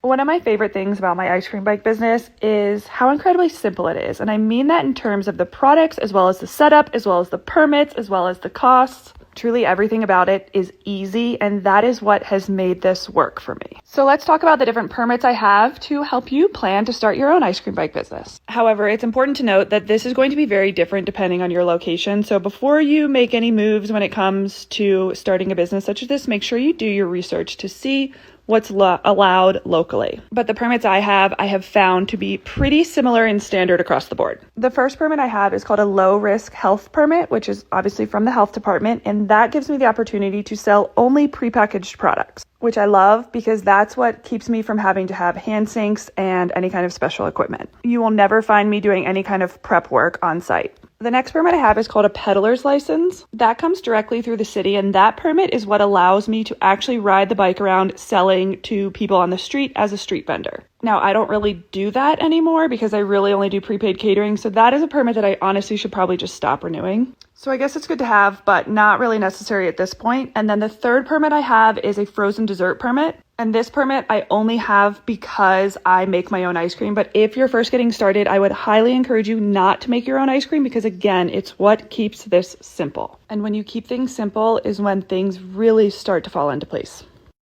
One of my favorite things about my ice cream bike business is how incredibly simple it is. And I mean that in terms of the products, as well as the setup, as well as the permits, as well as the costs. Truly everything about it is easy, and that is what has made this work for me. So let's talk about the different permits I have to help you plan to start your own ice cream bike business. However, it's important to note that this is going to be very different depending on your location. So before you make any moves when it comes to starting a business such as this, make sure you do your research to see what's allowed locally. But the permits I have found to be pretty similar in standard across the board. The first permit I have is called a low risk health permit, which is obviously from the health department. And that gives me the opportunity to sell only prepackaged products, which I love because that's what keeps me from having to have hand sinks and any kind of special equipment. You will never find me doing any kind of prep work on site. The next permit I have is called a peddler's license. That comes directly through the city, and that permit is what allows me to actually ride the bike around selling to people on the street as a street vendor. Now, I don't really do that anymore because I really only do prepaid catering, so that is a permit that I honestly should probably just stop renewing. So I guess it's good to have, but not really necessary at this point. And then the third permit I have is a frozen dessert permit. And this permit I only have because I make my own ice cream. But if you're first getting started, I would highly encourage you not to make your own ice cream because, again, it's what keeps this simple. And when you keep things simple is when things really start to fall into place.